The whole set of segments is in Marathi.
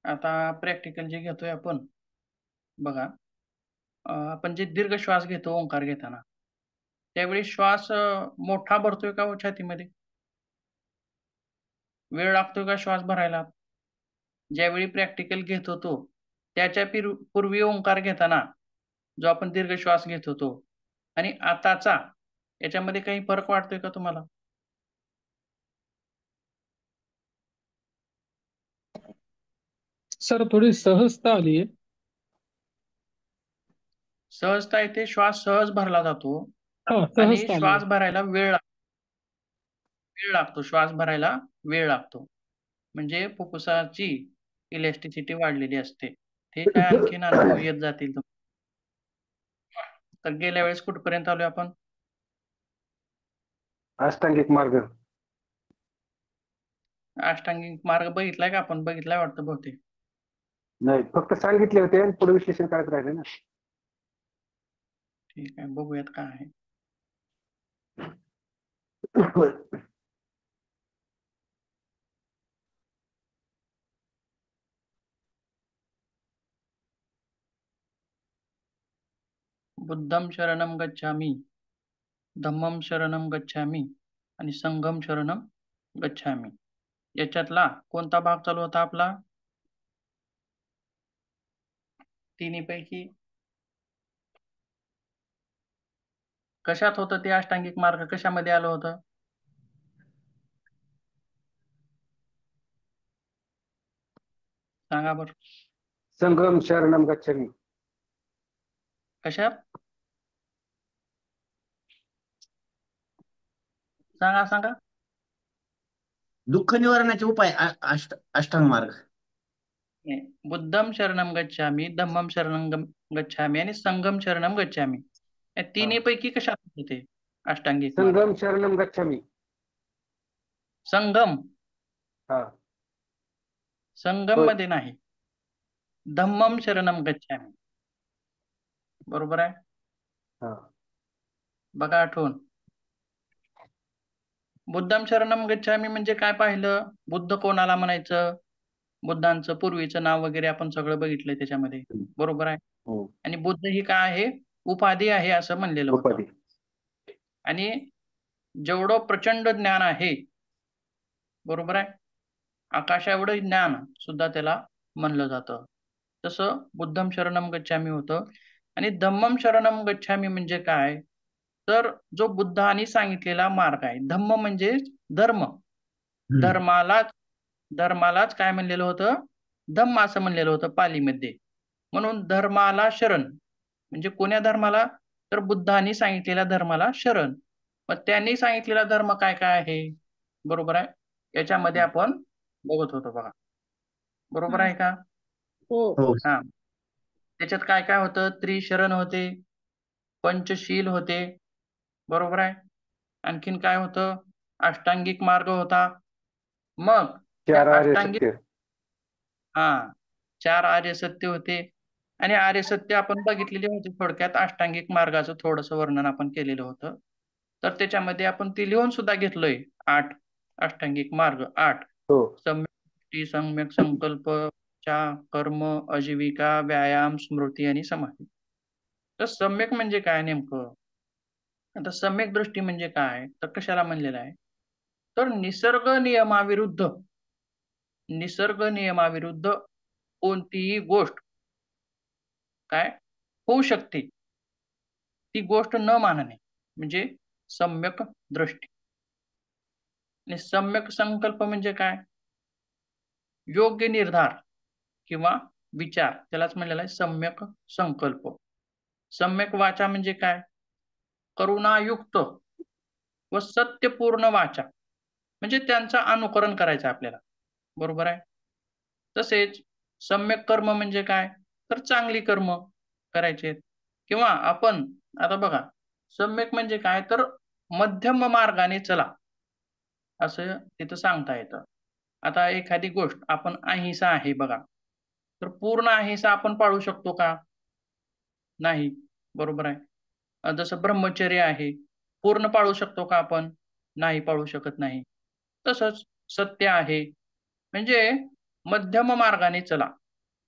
आता प्रॅक्टिकल जे घेतोय आपण बघा, आपण जे दीर्घ श्वास घेतो ओंकार घेताना, त्यावेळी श्वास मोठा भरतोय का हो छातीमध्ये? वेळ लागतोय का श्वास भरायला? ज्यावेळी प्रॅक्टिकल घेत होतो, त्याच्या पूर्वी ओंकार घेताना जो आपण दीर्घ श्वास घेत होतो आणि आताचा याच्यामध्ये काही फरक वाटतोय का तुम्हाला? सर थोडी सहजता आली आहे. सहजता येते, श्वास सहज भरला जातो आणि सहजता आली श्वास आहे. भरायला वेळ लागतो. श्वास भरायला वेळ लागतो. म्हणजे फुफ्फुसाची इलॅस्टिसिटी वाढलेली असते. ते काय आणखीन अनुभव येत जातील. तर गेल्या वेळेस कुठपर्यंत आलोय आपण? अष्टांगिक मार्ग. अष्टांगिक मार्ग बघितलाय का आपण? बघितलाय वाटतं बहुतेक. नाही, फक्त सांगितले होते आणि पुढे विश्लेषण करत राहिले ना. ठीक आहे, बघूयात काय आहे. बुद्धं शरणं गच्छामि, धम्मं शरणं गच्छामि आणि संघं शरणं गच्छामि. याच्यातला कोणता भाग चालू होता आपला? तिन्हीपैकी कशात होतं ते अष्टांगिक मार्ग? कशामध्ये आलं होतं? सांगा बरं. संगम शरणम गच्छामि. कशात? सांगा. दुःख निवारणाचे उपाय अष्टांग मार्ग. बुद्धं शरणं गच्छामि, धम्मं शरणं गच्छामि आणि संघं शरणं गच्छामि. या तिन्हीपैकी कशात होतं ते अष्टांगिक मार्ग? संगम शरणम गच्छामि. संगम हा, संगम मध्ये नाही, धम्मं शरणं गच्छामि. बरोबर आहे. हा. बघा आठवून. बुद्धं शरणं गच्छामि म्हणजे काय पाहिलं? बुद्ध कोणाला म्हणायचं? बुद्धांचं पूर्वीचं नाव वगैरे आपण सगळं बघितलंय त्याच्यामध्ये. बरोबर आहे. हो. आणि बुद्ध ही काय आहे? उपाधी आहे असं म्हणलेलं होतं. उपाधी. आणि जेवढं प्रचंड ज्ञान आहे, बरोबर आहे, आकाशा एवढं ज्ञान सुद्धा त्याला म्हणलं जातं. तसं बुद्धं शरणं गच्छामि होतं. आणि धम्मं शरणं गच्छामि म्हणजे काय? तर जो बुद्धांनी सांगितलेला मार्ग आहे. धम्म म्हणजे धर्म. धर्मालाच काय म्हणलेलं होतं? धम्म असं म्हणलेलं होतं पालीमध्ये. म्हणून धर्माला शरण म्हणजे कोण्या धर्माला? तर बुद्धांनी सांगितलेल्या धर्माला शरण. मग त्यांनी सांगितलेला धर्म काय काय आहे? बरोबर आहे. याच्यामध्ये आपण बघत होतो बघा. बरोबर आहे का? हो. हा. त्याच्यात काय काय होतं? त्रिशरण होते, पंचशील होते, बरोबर आहे. आणखीन काय होतं? अष्टांगिक मार्ग होता. मग त्या 4 आर्य अष्टांगिक सत्य. हा 4 आर्य सत्य होते. आणि आर्य सत्य आपण बघितलेले होते. थोडक्यात अष्टांगिक मार्गाचं थोडंसं वर्णन आपण केलेलं होतं. तर त्याच्यामध्ये आपण ते लिहून सुद्धा घेतलंय. 8 अष्टांगिक मार्ग 8. हो. सम्यक दृष्टी, सम्यक संकल्प, कर्म, आजीविका, व्यायाम, स्मृती आणि समाधी. तर सम्यक म्हणजे काय नेमकं? आता सम्यक दृष्टी म्हणजे काय? तर कशाला म्हणलेलं आहे? तर निसर्ग नियमाविरुद्ध कोणतीही गोष्ट काय होऊ शकते, ती गोष्ट न मानणे म्हणजे सम्यक दृष्टी. आणि सम्यक संकल्प म्हणजे काय? योग्य निर्धार किंवा विचार, त्यालाच म्हणलेला आहे सम्यक संकल्प. सम्यक वाचा म्हणजे काय? करुणायुक्त व सत्यपूर्ण वाचा म्हणजे त्यांचं अनुकरण करायचं आपल्याला. बरोबर आहे. तसेच सम्यक कर्म म्हणजे काय? तर चांगली कर्म करायचे. किंवा आपण आता बघा, सम्यक म्हणजे काय? तर मध्यम मार्गाने चला असं तिथं सांगता येतं. आता एखादी गोष्ट आपण अहिंसा आहे बघा, तर पूर्ण अहिंसा आपण पाळू शकतो का? नाही. बरोबर आहे. जसं ब्रह्मचर्य आहे, पूर्ण पाळू शकतो का आपण? नाही, पाळू शकत नाही. तसंच सत्य आहे. म्हणजे मध्यम मार्गाने चला,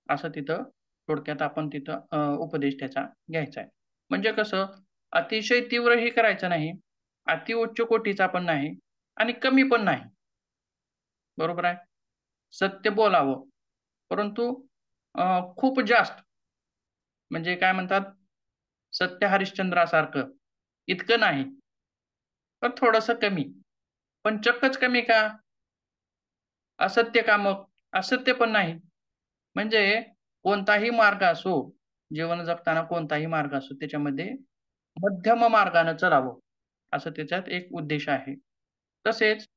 असं तिथं थोडक्यात आपण तिथं उपदेश त्याचा घ्यायचा आहे. म्हणजे कसं, अतिशय तीव्रही करायचं नाही, अति उच्च कोटीचा पण नाही आणि कमी पण नाही. बरोबर आहे. सत्य बोलावं, परंतु खूप जास्त म्हणजे काय म्हणतात, सत्य हरिश्चंद्रासारखं इतकं नाही, पण थोडंसं कमी. पण चक्कच कमी का? असत्य का मग? असत्य पण नाही. म्हणजे कोणताही मार्ग असो, जीवन जगताना कोणताही मार्ग असो, त्याच्यामध्ये मध्यम मार्गाने चलावं, असं त्याच्यात एक उद्देश आहे. तसेच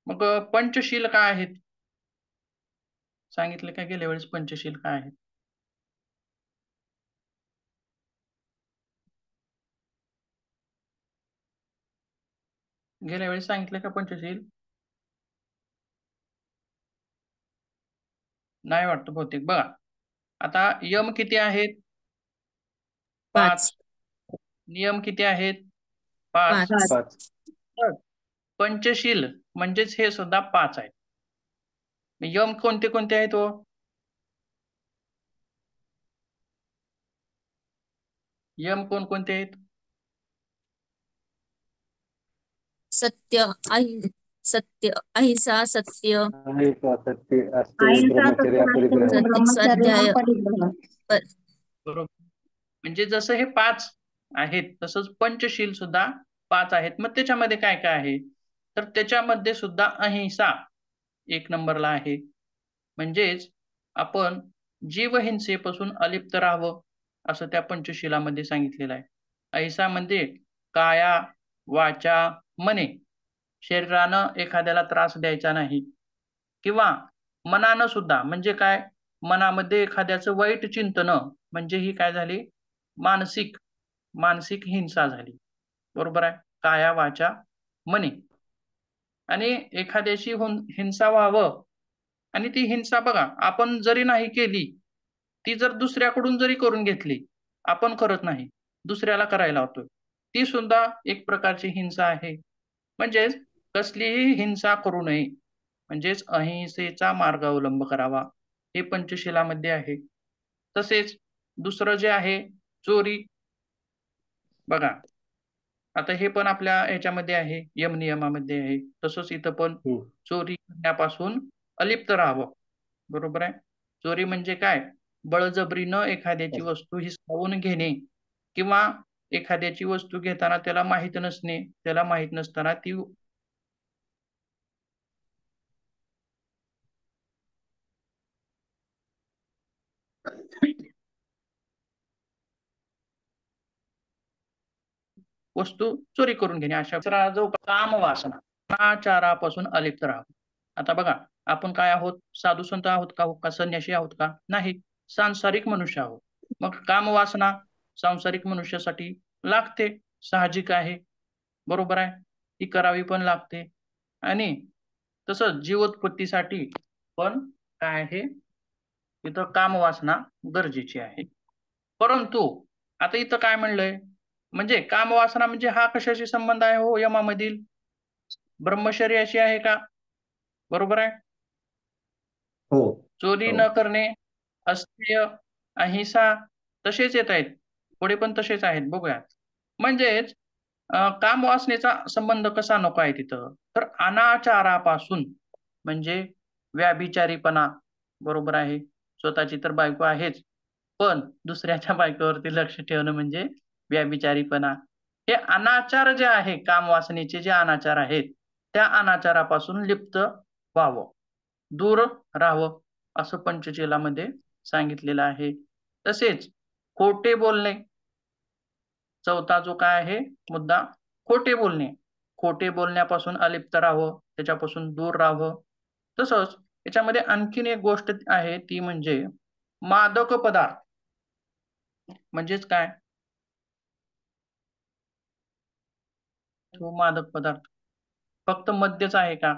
मग पंचशील काय आहेत? सांगितले का गेल्या वेळेस पंचशील काय आहेत? गेल्या वेळेस सांगितले का पंचशील? नाही वाटतं बहुतेक. बघा, आता यम किती आहेत? 5. 5 नियम किती आहेत? 5. 5 5. पंचशील म्हणजेच हे सुद्धा 5 आहेत. यम कोणते कोणते आहेत हो? यम कोणकोणते आहेत? सत्य सत्य अहिंसा सत्य आहे का सत्य असते, अहिंसा, ब्रह्मचर्य, सत्य, अपरिग्रह. सत्य स्वाध्याय ब्रह्मचर्य, बरोबर. म्हणजे जसं हे 5 आहेत, तसंच पंचशील सुद्धा 5 आहेत. मग त्याच्यामध्ये काय काय आहे? तर त्याच्यामध्ये सुद्धा अहिंसा 1 नंबरला आहे. म्हणजेच आपण जीवहिंसेपासून अलिप्त राहावं, असं त्या पंचशिलामध्ये सांगितलेलं आहे. अहिंसा म्हणजे काया, वाचा, मने, शरीरानं एखाद्याला त्रास द्यायचा नाही, किंवा मनानं सुद्धा. म्हणजे काय? मनामध्ये एखाद्याचं वाईट चिंतन, म्हणजे ही काय झाली? मानसिक मानसिक हिंसा झाली. बरोबर आहे. काया, वाचा, मने. आणि एखाद्याशी हिंसा व्हावं, आणि ती हिंसा बघा, आपण जरी नाही केली, ती जर दुसऱ्याकडून जरी करून घेतली, आपण करत नाही, दुसऱ्याला करायला लावतोय, ती सुद्धा एक प्रकारची हिंसा आहे. म्हणजेच कसलीही हिंसा करू नये, म्हणजेच अहिंसेचा मार्ग अवलंब करावा, हे पंचशिलामध्ये आहे. तसेच दुसरं जे आहे, चोरी. बघा, आता हे पण आपल्या ह्याच्यामध्ये आहे, यम नियमामध्ये आहे. तसंच इथं पण चोरी करण्यापासून अलिप्त राहावं. बरोबर आहे. चोरी म्हणजे काय? बळजबरीनं एखाद्याची वस्तू हिसकावून घेणे, किंवा एखाद्याची वस्तू घेताना त्याला माहित नसणे, त्याला माहित नसताना ती वस्तू चोरी करून घेणे. अशा जो काम वासना, अनाचारापासून अलिप्त राहावं. आता बघा, आपण काय आहोत? साधू संत आहोत का संन्यासी आहोत का? नाही, सांसारिक मनुष्य आहोत. मग काम वासना सांसारिक मनुष्यासाठी लागते, साहजिक आहे. बरोबर आहे. ती करावी पण लागते. आणि तसंच जीवोत्पत्तीसाठी पण काय आहे? इथं काम वासना गरजेची आहे. परंतु आता इथं काय म्हणलंय? म्हणजे काम वासना म्हणजे हा कशाशी संबंध आहे हो यमामधील? ब्रह्मचर्याशी आहे का? बरोबर आहे. हो. चोरी न करणे, अस्तेय, अहिंसा, तसेच येत आहेत. पुढे पण तसेच आहेत, बघूया. म्हणजेच काम वासनेचा संबंध कसा नको आहे तिथं? तर अनाचारापासून, म्हणजे व्याभिचारीपणा. बरोबर आहे. स्वतःची तर बायको आहेच, पण दुसऱ्याच्या बायकोवरती लक्ष ठेवणं म्हणजे व्याभिचारीपणा. हे अनाचार जे आहे, काम वासनेचे जे अनाचार आहेत, त्या अनाचारापासून लिप्त व्हावं, दूर राहावं, असं पंचशीलामध्ये सांगितलेलं आहे. तसेच खोटे बोलणे, चौथा जो काय आहे मुद्दा, खोटे बोलणे. खोटे बोलण्यापासून अलिप्त राहावं, त्याच्यापासून दूर राहावं. तसंच याच्यामध्ये आणखीन एक गोष्ट आहे, ती म्हणजे मादक पदार्थ. म्हणजेच काय? तो मादक पदार्थ फक्त मद्यच आहे का?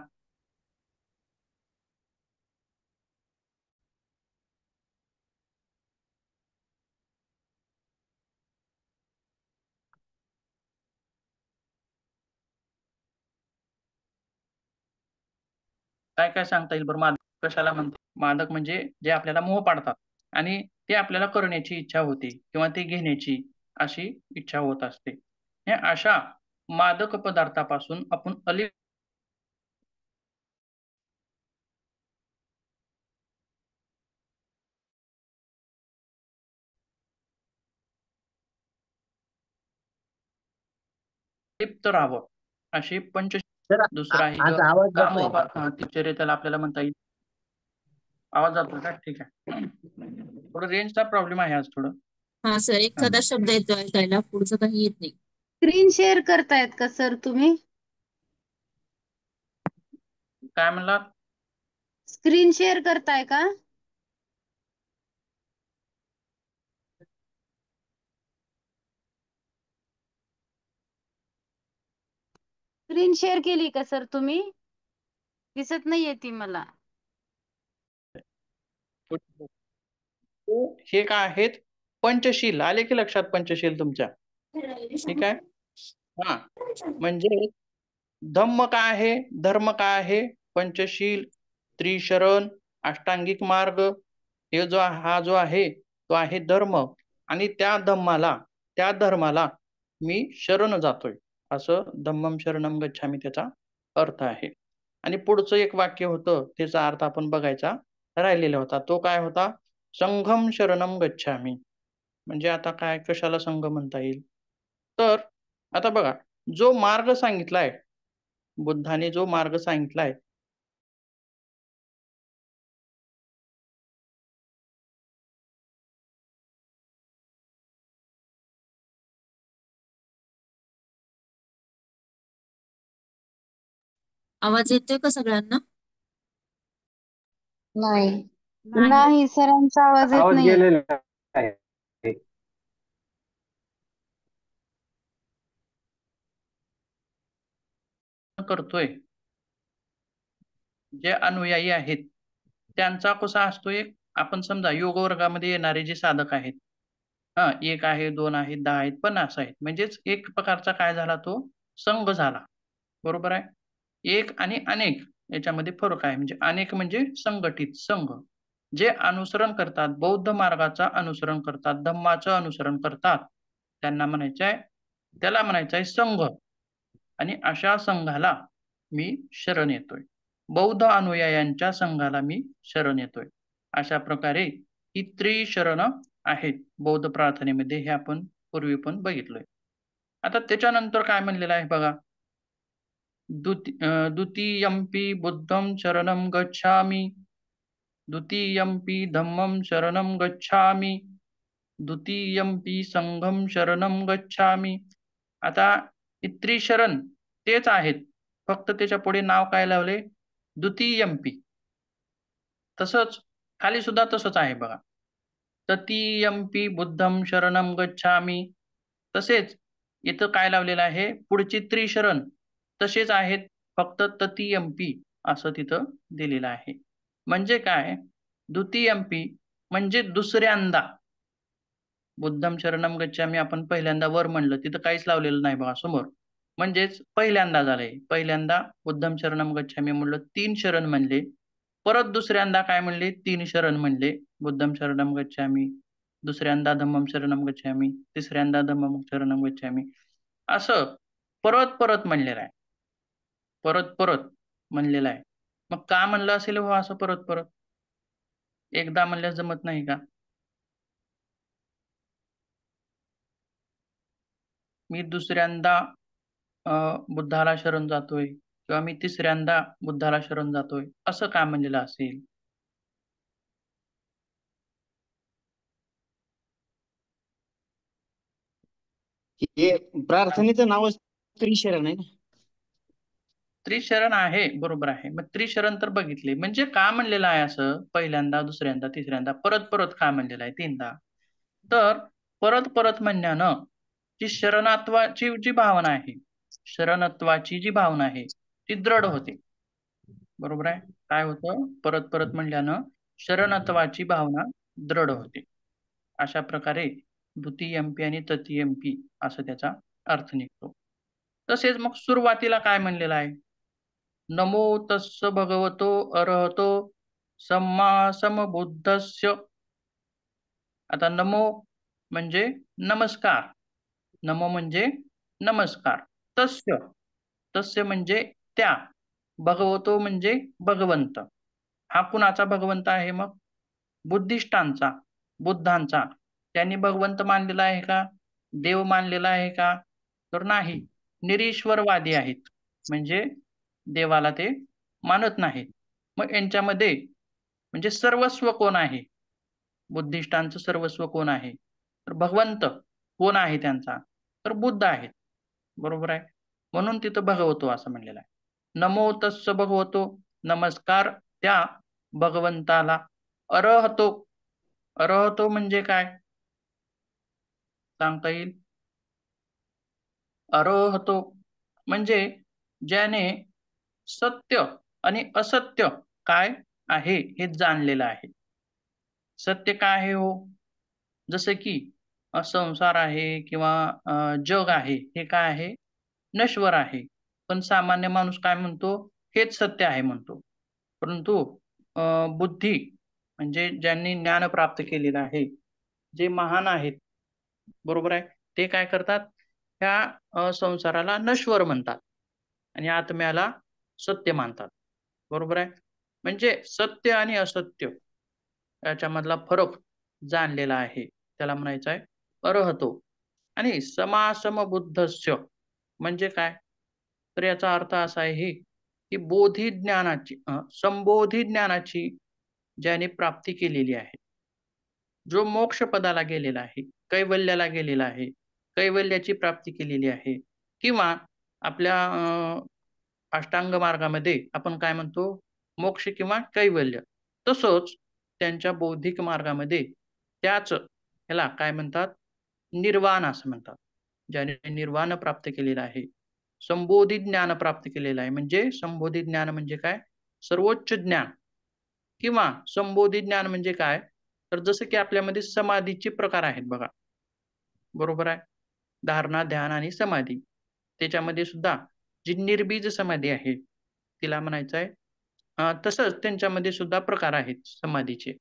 काय काय सांगता येईल बरं? कशाला म्हणतात? मादक म्हणजे जे आपल्याला मोह पाडतात आणि ते आपल्याला करण्याची इच्छा होते किंवा ते घेण्याची अशी इच्छा होत असते. हे अशा मादक पदार्थापासून आपण लिप्त राहावं अशी सर दुसरा आहे आज आवाज जातोय. दिनचर्या त्याला आपल्याला म्हणता येईल. आवाज जातो का? ठीक आहे. थोडं रेंजचा प्रॉब्लेम आहे आज थोडं. हा सर, एखादा शब्द येतो ऐकायला, पुढचं काही येत नाही. स्क्रीन शेअर करतायत का सर तुम्ही? काय म्हणला? स्क्रीन शेअर करताय का? स्क्रीन शेअर केली का सर तुम्ही? दिसत नाहीये ती मला. हे काय आहेत? पंचशील. आले की लक्षात पंचशील तुमच्या? ठीक आहे. हा, म्हणजे धम्म काय आहे, धर्म काय आहे, पंचशील, त्रिशरण, अष्टांगिक मार्ग, हे जो आहे तो आहे धर्म. आणि त्या धर्माला मी शरण जातोय, असं धम्मम शरणम गच्छामी त्याचा अर्थ आहे. आणि पुढचं एक वाक्य होतं, त्याचा अर्थ आपण बघायचा राहिलेला होता. तो काय होता? संघम शरणम गच्छामी. म्हणजे आता काय, कशाला संघ म्हणता येईल? तर आता बघा, जो मार्ग सांगितलाय, बुद्धाने जो मार्ग सांगितलाय, आवाज येतोय का सगळ्यांना? नाही सरांचा आवाज येत आवाज नाहीये. गेलेला आहे. करतोय, जे अनुयायी आहेत त्यांचा कसा असतो, एक आपण समजा योग वर्गामध्ये येणारे जे साधक आहेत, हा, 1 आहे, 2 आहेत, 10 आहेत, 50 आहेत, म्हणजेच एक प्रकारचा काय झाला, तो संघ झाला. बरोबर आहे. एक आणि अनेक याच्यामध्ये फरक आहे. म्हणजे अनेक म्हणजे संघटित, संघ, जे अनुसरण करतात, बौद्ध मार्गाचा अनुसरण करतात, धम्माचं अनुसरण करतात, त्याला म्हणायचंय संघ. आणि अशा संघाला मी शरण येतोय. बौद्ध अनुयायांच्या संघाला मी शरण येतोय. अशा प्रकारे ही त्रिशरण आहेत बौद्ध प्रार्थनेमध्ये, हे आपण पूर्वी पण बघितलोय. आता त्याच्यानंतर काय म्हणलेलं आहे बघा, द्वितीयम्पि बुद्धं शरणं गच्छामि, द्वितीयम्पि धम्मं शरणं गच्छामि, द्वितीयम्पि संघं शरणं गच्छामि. आता हे त्रिशरण तेच आहेत, फक्त त्याच्या पुढे नाव काय लावले, द्वितीयम्पि. तसंच खाली सुद्धा तसंच आहे बघा, तृतीयम्पि बुद्धं शरणं गच्छामि. तसेच इथं काय लावलेलं आहे, पुढची त्रिशरण तसेच आहेत, फक्त तृतीयम्पि असं तिथं दिलेलं आहे. म्हणजे काय, द्वितीयम्पि म्हणजे दुसऱ्यांदा. बुद्धम शरणम गच्छामी आपण पहिल्यांदा वर म्हणलं, तिथं काहीच लावलेलं नाही बघा समोर, म्हणजेच पहिल्यांदा झालंय. पहिल्यांदा बुद्धम शरणम गच्छामी म्हणलं, 3 शरण म्हणले. परत दुसऱ्यांदा काय म्हणले, 3 शरण म्हणले, बुद्धम शरणम गच्छामी. दुसऱ्यांदा धम्मम शरणम गच्छामी, तिसऱ्यांदा धम्मम शरणम गच्छामी, असं परत परत म्हणलेलं आहे. परत परत म्हणलेलं आहे. मग का म्हणलं असेल हो असं परत परत? एकदा म्हणल्यास जमत नाही का? मी दुसऱ्यांदा बुद्धाला शरण जातोय किंवा मी तिसऱ्यांदा बुद्धाला शरण जातोय, असं का म्हणलेलं असेल? हे प्रार्थनेचं नावच त्रिशरण आहे ना. त्रिशरण आहे, बरोबर आहे. मग त्रिशरण तर बघितले, म्हणजे का म्हणलेलं आहे असं पहिल्यांदा, दुसऱ्यांदा, तिसऱ्यांदा, परत परत का म्हणलेलं आहे 3दा? तर परत परत म्हणण्यानं जी शरणत्वाची जी भावना आहे, शरणत्वाची जी भावना आहे ती दृढ होते. बरोबर आहे. काय होतं, परत परत म्हणल्यानं शरणत्वाची भावना दृढ होते. अशा प्रकारे द्वितीयम्पी आणि तृतीयम्पी असं त्याचा अर्थ निघतो. तसेच मग सुरुवातीला काय म्हणलेलं आहे, नमो तस्स भगवतो अरहतो समबुद्धस्य. आता नमो म्हणजे नमस्कार, नमो म्हणजे नमस्कार. तस्य, तस्य म्हणजे त्या, भगवतो म्हणजे भगवंत. हा कुणाचा भगवंत आहे मग? बुद्धिष्टांचा, बुद्धांचा. त्यांनी भगवंत मानलेला आहे का? देव मानलेला आहे का? तर नाही. निरीश्वरवादी आहेत, म्हणजे देवाला ते मानत नाहीत. मग यांच्यामध्ये म्हणजे सर्वस्व कोण आहे? बुद्धिष्टांचं सर्वस्व कोण आहे? तर भगवंत कोण आहे त्यांचा? तर बुद्ध आहेत. बरोबर आहे. म्हणून तिथं भगवतो असं म्हणलेलं आहे. नमो तस्स भगवतो, नमस्कार त्या भगवंताला. अरहतो, अरहतो म्हणजे काय सांगता येईल? अरहतो म्हणजे ज्याने सत्य आणि असत्य काय आहे हे जाणलेलं आहे. सत्य काय आहे हो? जसं की संसार आहे किंवा जग आहे, हे काय आहे? नश्वर आहे. पण सामान्य माणूस काय म्हणतो? हेच सत्य आहे म्हणतो. परंतु बुद्धी म्हणजे ज्यांनी ज्ञान प्राप्त केलेलं आहे, जे महान आहेत, बरोबर आहे, ते काय करतात? ह्या संसाराला नश्वर म्हणतात आणि आत्म्याला सत्य मानतात. बरोबर आहे. म्हणजे सत्य आणि असत्य याच्यामधला फरक जाणलेला आहे, त्याला म्हणायचं आहे अरहतो. आणि समासमबुद्धस्य म्हणजे काय? तर याचा अर्थ असा आहे की बोधी ज्ञानाची संबोधी ज्ञानाची ज्याने प्राप्ती केलेली आहे, जो मोक्ष पदाला गेलेला आहे, कैवल्याला गेलेला आहे, कैवल्याची प्राप्ती केलेली आहे, किंवा आपल्या अष्टांग मार्गामध्ये आपण काय म्हणतो? मोक्ष किंवा कैवल्य. तसंच त्यांच्या बौद्धिक मार्गामध्ये त्याच ह्याला काय म्हणतात? निर्वाण असं म्हणतात. ज्याने निर्वाण प्राप्त केलेलं आहे, संबोधी ज्ञान प्राप्त केलेलं आहे. म्हणजे संबोधी ज्ञान म्हणजे काय? सर्वोच्च ज्ञान. किंवा संबोधी ज्ञान म्हणजे काय? तर जसं की आपल्यामध्ये समाधीचे प्रकार आहेत बघा. बरोबर आहे. धारणा, ध्यान आणि समाधी. त्याच्यामध्ये सुद्धा जी निर्बीज समाधी आहे, तिला म्हणायचं आहे. तसंच त्यांच्यामध्ये सुद्धा प्रकार आहेत समाधीचे,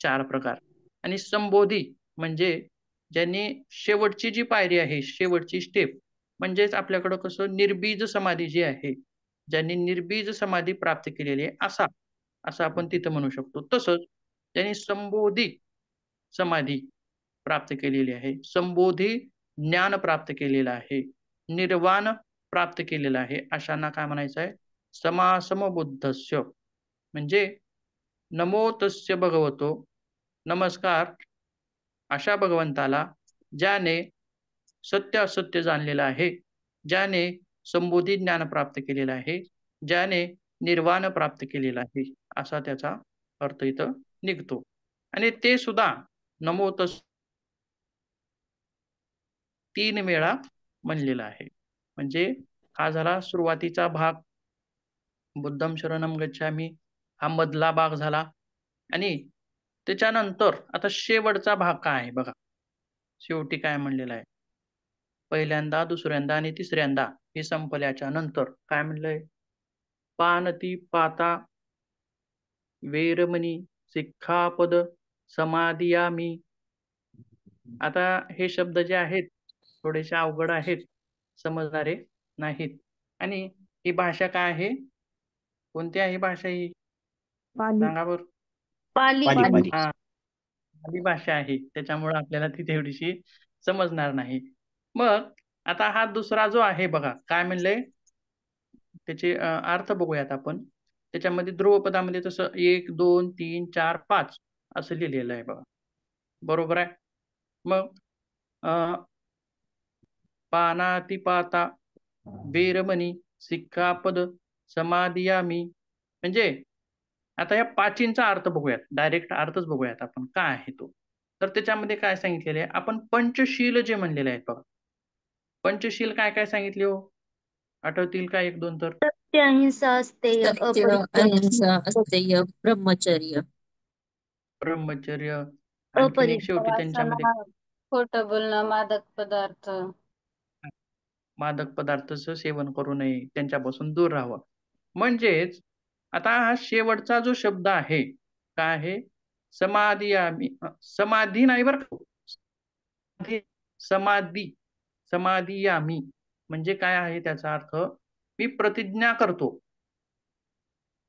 4 प्रकार. आणि संबोधी म्हणजे ज्यांनी शेवटची जी पायरी आहे, शेवटची स्टेप, म्हणजेच आपल्याकडं कसं निर्बीज समाधी जी आहे, ज्यांनी निर्बीज समाधी प्राप्त केलेली आहे, असं आपण तिथं म्हणू शकतो. तसंच त्यांनी संबोधी समाधी प्राप्त केलेली आहे, संबोधी ज्ञान प्राप्त केलेलं आहे, निर्वाण प्राप्त केलेलं आहे, अशांना काय म्हणायचं आहे? समबुद्धस्य. म्हणजे नमो तस्य भगवतो, नमस्कार अशा भगवंताला ज्याने सत्य असत्य जाणलेलं आहे, ज्याने संबोधी ज्ञान प्राप्त केलेलं आहे, ज्याने निर्वाण प्राप्त केलेलं आहे, असा त्याचा अर्थ इथं निघतो. आणि ते सुद्धा नमो तस् 3 वेळा म्हणलेला आहे. म्हणजे हा झाला सुरुवातीचा भाग, बुद्धं शरणं गच्छामि, हा मधला भाग झाला. आणि त्याच्यानंतर आता शेवटचा भाग काय आहे बघा. शेवटी काय म्हणलेलं आहे? पहिल्यांदा, दुसऱ्यांदा आणि तिसऱ्यांदा हे संपल्याच्या नंतर काय म्हणलंय? पाणतिपाता वेरमणी सिक्खापद समादियामी. आता हे शब्द जे आहेत थोडेसे अवघड आहेत, समजणारे नाहीत. आणि ही भाषा काय आहे? कोणती आहे भाषा ही? सांगा बरं. पाली पाली पाली. हा, पाली भाषा आहे, त्याच्यामुळे आपल्याला ती तेवढीशी समजणार नाही. मग आता हा दुसरा जो आहे बघा, काय म्हणलंय? त्याचे अर्थ बघूयात आपण. त्याच्यामध्ये ध्रुवपदामध्ये तसं 1, 2, 3, 4, 5 असं लिहिलेलं आहे बघा. बरोबर आहे. मग पानातिपाता वेरमणी सिक्खापद समादियामी. म्हणजे आता या पाचींचा अर्थ बघूयात, डायरेक्ट अर्थच बघूयात आपण काय आहे तो. तर त्याच्यामध्ये काय सांगितलेलं आहे? आपण पंचशील जे म्हणलेले आहेत बघा. पंचशील काय काय सांगितले हो? आठवतील का 1, 2 तर? सत्य, अहिंसा, अस्तेय, सत्य, अपरिग्रह, अहिंसा, अस्तेय, ब्रह्मचर्य. ब्रह्मचर्य. आणखीन एक अपरिग्रह, शेवटी त्यांच्यामध्ये वासना, खोटं बोलणं, मादक पदार्थ. मादक पदार्थाचं सेवन करू नये, त्यांच्यापासून दूर राहावं. म्हणजेच आता हा शेवटचा जो शब्द आहे, काय आहे? समाधियामी, समाधी नाही बरं का. समाधी, समाधियामी म्हणजे काय आहे त्याचा अर्थ? मी प्रतिज्ञा करतो.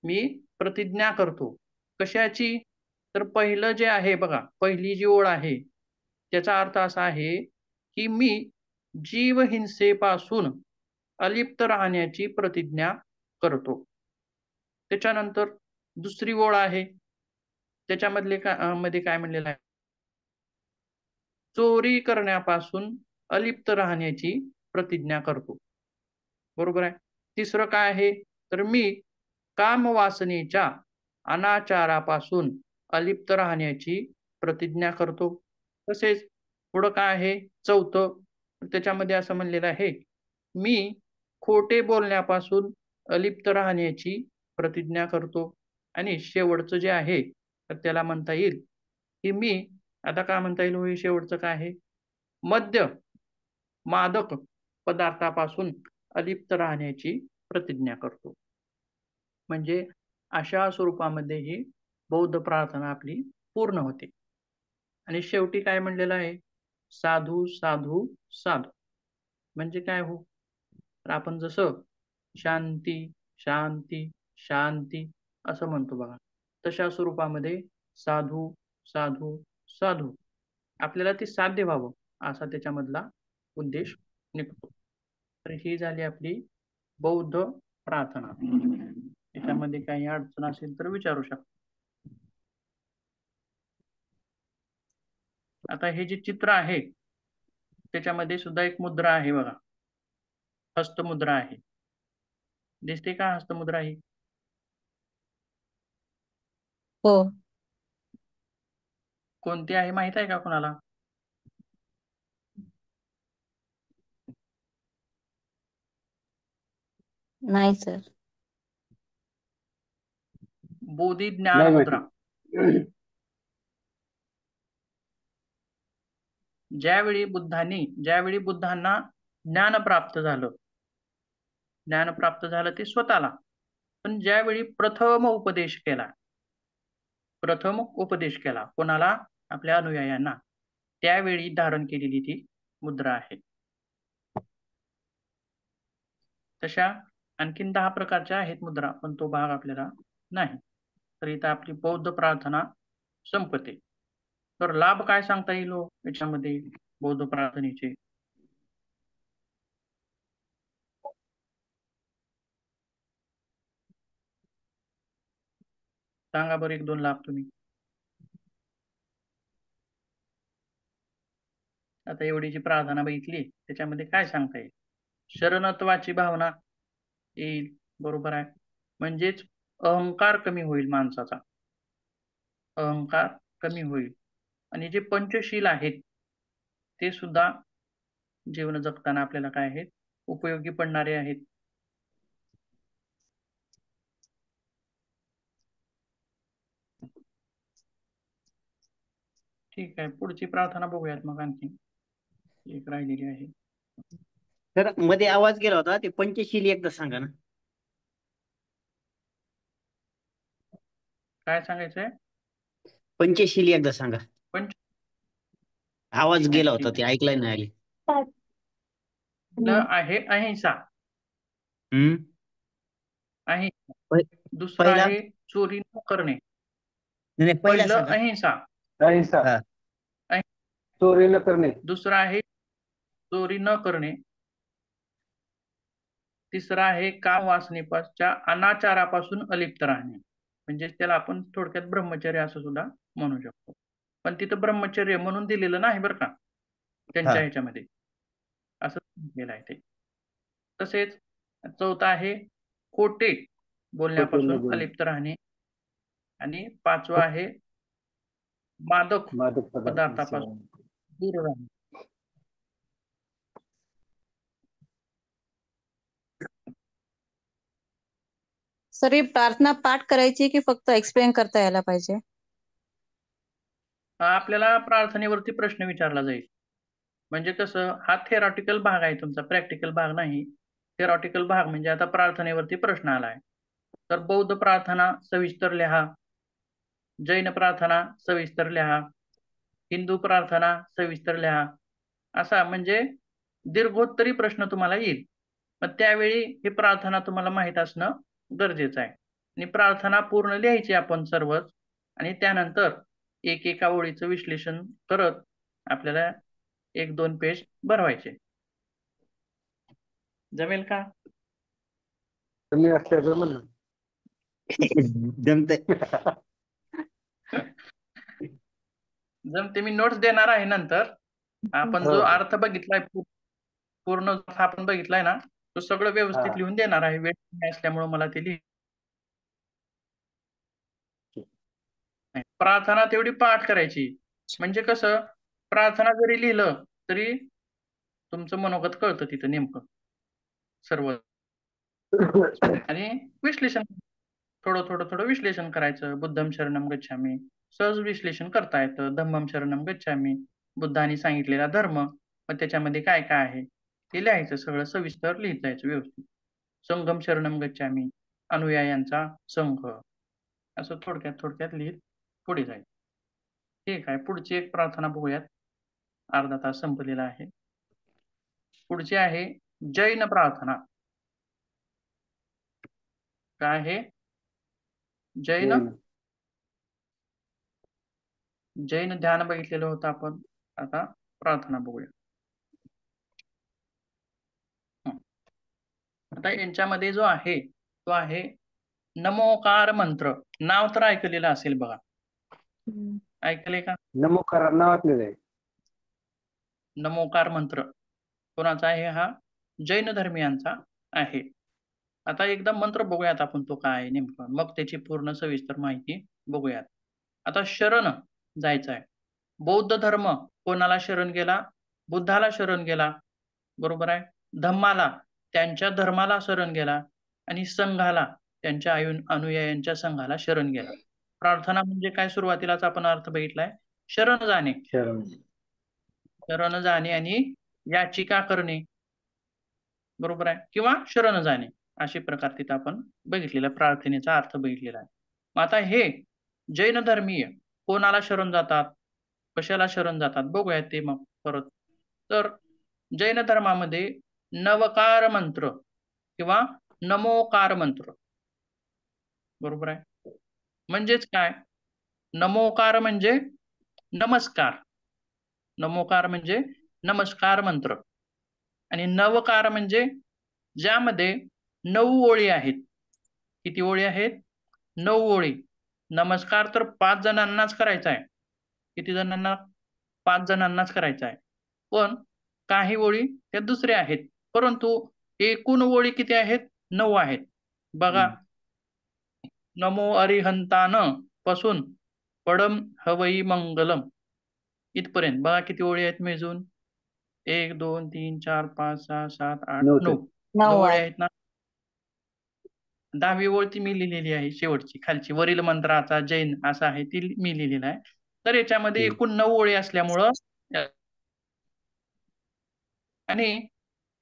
मी प्रतिज्ञा करतो. कशाची? तर पहिलं जे आहे बघा, पहिली जी ओळ आहे त्याचा अर्थ असा आहे की मी जीवहिंसेपासून अलिप्त राहण्याची प्रतिज्ञा करतो. त्याच्यानंतर दुसरी ओळ आहे त्याच्यामधले मध्ये काय म्हणलेलं आहे? चोरी करण्यापासून अलिप्त राहण्याची प्रतिज्ञा करतो. बरोबर आहे. तिसरं काय आहे? तर मी कामवासनेच्या अनाचारापासून अलिप्त राहण्याची प्रतिज्ञा करतो. तसेच पुढं काय आहे? चौथं, त्याच्यामध्ये असं म्हणलेलं आहे, मी खोटे बोलण्यापासून अलिप्त राहण्याची प्रतिज्ञा करतो. आणि शेवटचं जे आहे तर त्याला म्हणता येईल की मी, आता काय म्हणता येईल हो, हे शेवटचं काय आहे? मद्य, मादक पदार्थापासून अलिप्त राहण्याची प्रतिज्ञा करतो. म्हणजे अशा स्वरूपामध्ये ही बौद्ध प्रार्थना आपली पूर्ण होते. आणि शेवटी काय म्हणलेलं आहे? साधू साधू साधू म्हणजे काय हो? तर आपण जसं शांती शांती शांती असं म्हणतो बघा, तशा स्वरूपामध्ये साधू साधू साधू आपल्याला ते साध्य व्हावं असा त्याच्यामधला उद्देश निघतो. तर ही झाली आपली बौद्ध प्रार्थना. त्याच्यामध्ये काही अडचण असेल तर विचारू शकता. आता हे जे चित्र आहे त्याच्यामध्ये सुद्धा एक मुद्रा आहे बघा, हस्तमुद्रा आहे. दिसते का हस्तमुद्रा ही? हो. कोणती आहे माहित आहे का कोणाला? नाही सर. बोधी ज्ञान नाही मुद्रा. माहिती. ज्यावेळी बुद्धांना ज्ञान प्राप्त झालं, ज्ञान प्राप्त झालं ते स्वतःला, पण ज्यावेळी प्रथम उपदेश केला कोणाला? आपल्या अनुयायांना, त्यावेळी धारण केलेली ती मुद्रा आहे. तशा आणखीन 10 प्रकारच्या आहेत मुद्रा, पण तो भाग आपल्याला नाही. तर इथं आपली बौद्ध प्रार्थना संपते. तर लाभ काय सांगता येईल हो याच्यामध्ये बौद्ध प्रार्थनेचे? सांगा बरं 1-2 लाभ तुम्ही. आता एवढी जी प्रार्थना बघितली त्याच्यामध्ये काय सांगता येईल? शरणत्वाची भावना येईल, बरोबर आहे. म्हणजेच अहंकार कमी होईल माणसाचा, अहंकार कमी होईल. आणि जे पंचशील आहेत ते सुद्धा जीवन जगताना आपल्याला काय आहेत? उपयोगी पडणारे आहेत. ठीक आहे, पुढची प्रार्थना बघूयात मग. आणखी एक राहिलेली आहे. तर मध्ये आवाज गेला होता, ते पंचशील एकदा सांगा ना. काय सांगायचंय? पंचशील एकदा सांगा. पंच आवाज ठीक आहे, गेला होता, ठीक ते आहे. ऐकलाय नाही आले. पहिलं आहे अहिंसा. हम्म. अहिंसा. दुसरं पहिला आहे चोरी न करणे. नाही, पहिला पहिलं सांगा. अहिंसा. अहिंसा, हा. चोरी न करणे. दुसरं आहे चोरी न करणे. तिसरं आहे काम वासनेच्या अनाचारापासून अलिप्त राहणे. म्हणजे त्याला आपण थोडक्यात ब्रह्मचर्य असं सुद्धा म्हणू शकतो. पण तिथं ब्रह्मचर्य म्हणून दिलेलं नाही बरं का त्यांच्या हा. ह्याच्यामध्ये, असं दिलेलं आहे ते. तसेच चौथा आहे खोटे बोलण्यापासून अलिप्त राहणे. आणि पाचवा आहे मादक मादक पदार्थापासून दूर राहणे. सर ही प्रार्थना पाठ करायची की फक्त एक्सप्लेन करता यायला पाहिजे? आपल्याला प्रार्थनेवरती प्रश्न विचारला जाईल. म्हणजे कसं, हा थेरॉटिकल भाग आहे तुमचा, प्रॅक्टिकल भाग नाही. थेरॉटिकल भाग म्हणजे आता प्रार्थनेवरती प्रश्न आलाय तर बौद्ध प्रार्थना सविस्तर लिहा, जैन प्रार्थना सविस्तर लिहा, हिंदू प्रार्थना सविस्तर लिहा, असा म्हणजे दीर्घोत्तरी प्रश्न तुम्हाला येईल. मग त्यावेळी ही प्रार्थना तुम्हाला माहित असणं गरजेचं आहे. आणि प्रार्थना पूर्ण लिहायची आपण सर्वच, आणि त्यानंतर एका ओळीचं विश्लेषण करत आपल्याला 1-2 पेज भरवायचे. जमेल का? तुम्ही असल्याचं म्हणून जमते. जमते. मी नोट्स देणार आहे नंतर. आपण जो हो. अर्थ बघितलाय पूर्ण अर्थ आपण बघितलाय ना, तो सगळं व्यवस्थित हा. लिहून देणार आहे. वेळ नाही असल्यामुळे मला ते प्रार्थना तेवढी पाठ करायची. म्हणजे कसं, प्रार्थना जरी लिहिलं तरी तुमचं मनोगत कळतं तिथं नेमकं सर्व. आणि विश्लेषण थोडं विश्लेषण करायचं. बुद्धम शरणम गच्छामी सहज विश्लेषण करता येतं. धम्मम शरणम गच्छामी बुद्धाने सांगितलेला धर्म, मग त्याच्यामध्ये काय काय आहे ते लिहायचं. सगळं सविस्तर लिहित जायचं व्यवस्थित. संघम शरणम गच्छामी अनुयायांचा संघ, असं थोडक्यात लिहित पुढे जायचं. ठीक आहे. पुढची एक प्रार्थना बघूयात. अर्धा तास संपलेला आहे. पुढची आहे जैन प्रार्थना. काय आहे? जैन ध्यान बघितलेलं होतं आपण. आता प्रार्थना बघूया. आता यांच्यामध्ये जो आहे तो आहे नमोकार मंत्र. नाव तर ऐकलेलं असेल बघा. ऐकले का? नमोकार नावातले आहे. नमोकार मंत्र कोणाचा आहे? हा जैन धर्मियांचा आहे. आता एकदा मंत्र बघूयात आपण तो काय आहे नेमका, मग त्याची पूर्ण सविस्तर माहिती बघूयात. आता शरण जायचं आहे. बौद्ध धर्म कोणाला शरण गेला? बुद्धाला शरण गेला, बरोबर आहे. धम्माला त्यांच्या धर्माला शरण गेला, आणि संघाला त्यांच्या अनुयायांच्या संघाला शरण गेला. प्रार्थना म्हणजे काय? सुरुवातीलाच आपण अर्थ बघितलाय, शरण जाणे. शरण जाणे आणि याचिका करणे, बरोबर आहे, किंवा शरण जाणे, असे प्रकार तिथं आपण बघितलेला प्रार्थनेचा अर्थ बघितलेला आहे. मग आता हे जैन धर्मीय कोणाला शरण जातात, कशाला शरण जातात बघूयात ते मग परत. तर जैन धर्मामध्ये नवकार मंत्र किंवा नमोकार मंत्र, बरोबर आहे. म्हणजेच काय? नमोकार म्हणजे नमस्कार. नमोकार म्हणजे नमस्कार मंत्र. आणि नवकार म्हणजे ज्यामध्ये 9 ओळी आहेत. किती ओळी आहेत? 9 ओळी. नमस्कार तर 5 जणांनाच करायचा आहे. किती जणांना? 5 जणांनाच करायचा आहे. पण काही ओळी त्या दुसऱ्या आहेत, परंतु एकूण ओळी किती आहेत? 9 आहेत. बघा, नमो अरिहंतान पासून पडम हवई मंगलम इथपर्यंत बघा किती ओळी आहेत मिळून? 1 2 3 4 5 6 7 8 9 9 ओळी आहेत ना. 10वी ओळ ती मी लिहिलेली आहे, शेवटची खालची वरील मंत्राचा जैन असा आहे, ती मी लिहिलेला आहे. तर याच्यामध्ये एकूण 9 ओळी असल्यामुळं, आणि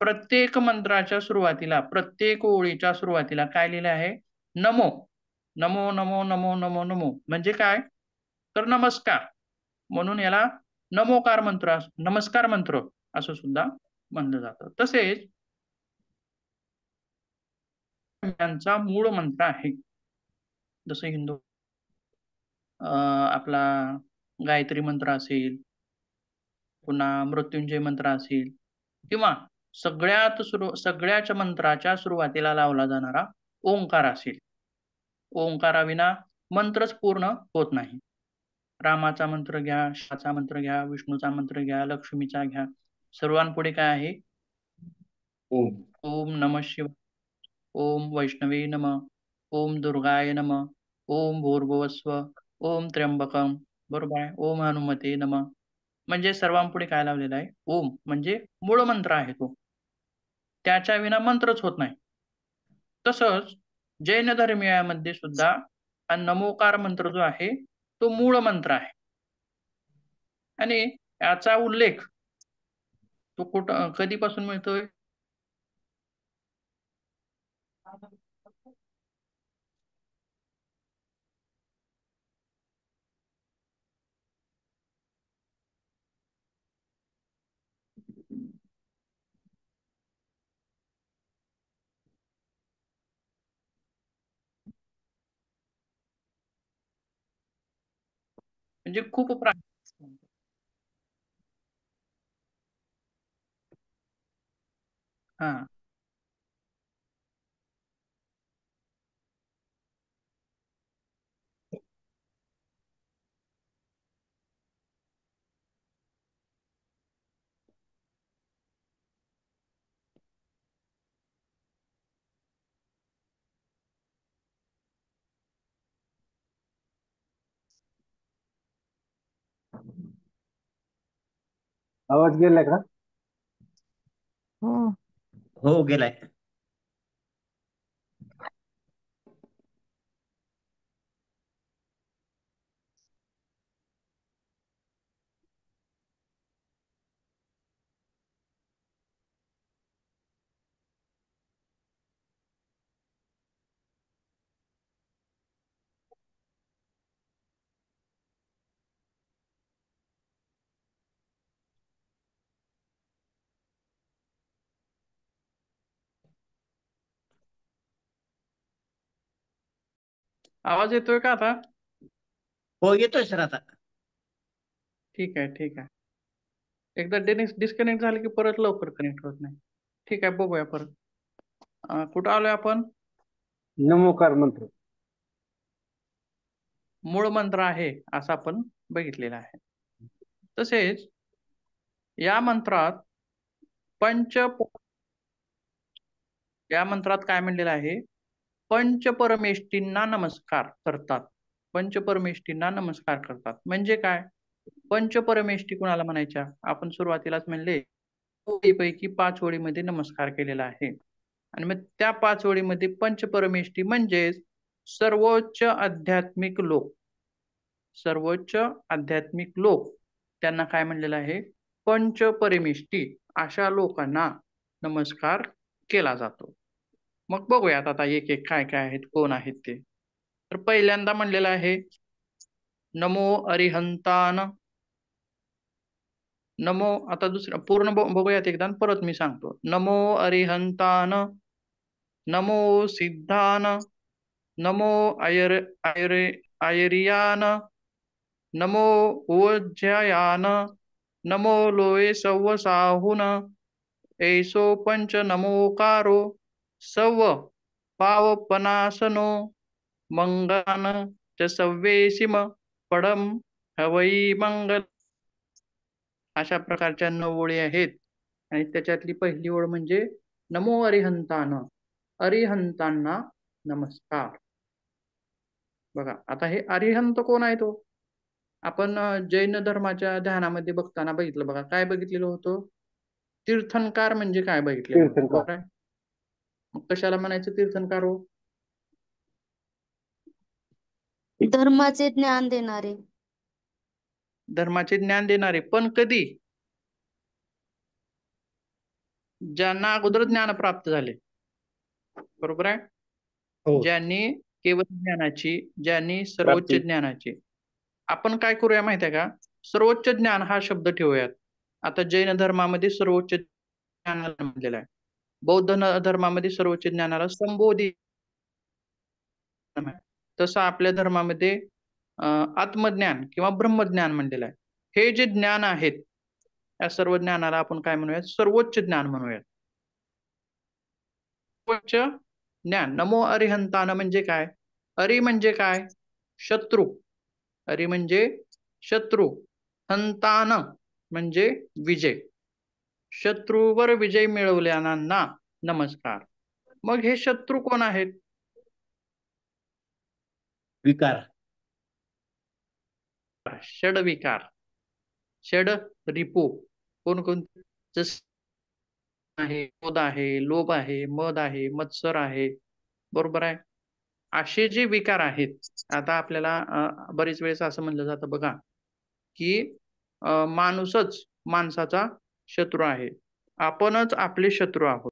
प्रत्येक मंत्राच्या सुरुवातीला, प्रत्येक ओळीच्या सुरुवातीला काय लिहिलं आहे? नमो. नमो नमो नमो नमो नमो म्हणजे काय? तर नमस्कार. म्हणून याला नमोकार मंत्र, नमस्कार मंत्र असं सुद्धा म्हणलं जातं. तसेच त्यांचा मूळ मंत्र आहे. जसं हिंदू आपला गायत्री मंत्र असेल, पुन्हा मृत्युंजय मंत्र असेल, किंवा सगळ्याच मंत्राच्या सुरुवातीला लावला जाणारा ओंकार असेल. ओंकाराविना मंत्रच पूर्ण होत नाही. रामाचा मंत्र घ्या, शिवाचा मंत्र घ्या, विष्णूचा मंत्र घ्या, लक्ष्मीचा घ्या, सर्वांपुढे काय आहे? ओम नमः शिवाय, ओम वैष्णवे नमः, ओम दुर्गाय नमः, ओम भूर्भुवस्व, ओम त्र्यंबकम, बरोबर आहे. ओम हनुमते नमः. म्हणजे सर्वांपुढे काय लावलेलं आहे? ओम म्हणजे मूळ मंत्र आहे तो. त्याच्या विना मंत्रच होत नाही. तसंच जैन धर्मियामध्ये सुद्धा हा नमोकार मंत्र जो आहे तो मूळ मंत्र आहे. आणि याचा उल्लेख तो कधीपासून मिळतोय? म्हणजे खूप हा आवाज गेलाय का? हो गेलाय. आवाज येतोय का आता? हो येतोय सर आता. ठीक आहे ठीक आहे. एकदा डिस्कनेक्ट झालं की परत लवकर कनेक्ट होत नाही. ठीक आहे, बघूया परत. कुठं आलोय आपण? नमोकार मंत्र. मूळ मंत्र आहे असं आपण बघितलेलं आहे. तसेच या मंत्रात पंच या मंत्रात काय म्हणलेलं आहे? पंचपरमेष्ठींना नमस्कार करतात. पंचपरमेष्ठींना नमस्कार करतात म्हणजे काय? पंचपरमेष्ठी कुणाला म्हणायच्या? आपण सुरुवातीलाच म्हणले पैकी 5 ओळीमध्ये नमस्कार केलेला आहे. आणि मग त्या 5 ओळीमध्ये पंचपरमेष्ठी म्हणजेच सर्वोच्च आध्यात्मिक लोक. सर्वोच्च आध्यात्मिक लोक त्यांना काय म्हणलेलं आहे? पंचपरमेष्ठी. अशा लोकांना नमस्कार केला जातो. मग बघूयात आता एक एक काय काय आहेत, कोण आहेत ते. तर पहिल्यांदा म्हणलेलं आहे नमो अरिहंतान. नमो, आता दुसरं पूर्ण बघूयात एकदा परत मी सांगतो. नमो अरिहंतान, नमो सिद्धान, नमो आयर्यान, नमो उज्जयान, नमो लोये सव्वसाहुन, ऐसो पंच नमोकारो, सव्व पावपनासनो, मंगान च सव्वेसिम पडम हवई मंगल. अशा प्रकारच्या 9 ओळी आहेत. आणि त्याच्यातली पहिली ओळ म्हणजे नमो अरिहंतान. अरिहंतांना नमस्कार. बघा आता हे अरिहंत कोण आहे तो? आपण जैन धर्माच्या ध्यानामध्ये बघताना बघितलं बघा, काय बघितलेलं होतं? तीर्थंकार म्हणजे काय बघितलेलं होतं, तीर्थंकर. बरोबर आहे? मग कशाला म्हणायचं तीर्थंकार हो? धर्माचे ज्ञान देणारे. धर्माचे ज्ञान देणारे, पण कधी? ज्यांना अगोदर ज्ञान प्राप्त झाले, बरोबर आहे? हो. ज्यांनी केवळ ज्ञानाची, ज्यांनी सर्वोच्च प्राप्ती. ज्ञानाची. आपण काय करूया माहिती आहे का? सर्वोच्च ज्ञान हा शब्द ठेवूयात. आता जैन धर्मामध्ये सर्वोच्च ज्ञानाला म्हटलेलं आहे. बौद्ध धर्मामध्ये सर्वोच्च ज्ञानाला संबोधी. तसं आपल्या धर्मामध्ये आत्मज्ञान किंवा ब्रह्मज्ञान म्हणलेलं आहे. हे जे ज्ञान आहेत, या सर्व ज्ञानाला आपण काय म्हणूयात? सर्वोच्च ज्ञान म्हणूयात. सर्वोच्च ज्ञान. नमो अरिहंतान म्हणजे काय? अरि म्हणजे काय? शत्रू. अरि म्हणजे शत्रू. हंतान म्हणजे विजय. शत्रूवर विजय मिळवल्याना नमस्कार. मग हे शत्रू कोण आहेत? विकार. षडविकार. षड रिपू कोणकोणते? जस आहे, क्रोध आहे, लोभ आहे, मद आहे, मत्सर आहे, बरोबर आहे? असे जे विकार आहेत, आता आपल्याला बरेच वेळेस असं म्हणलं जातं बघा, की माणूसच माणसाचा शत्रू आहे. आपणच आपले शत्रू आहोत.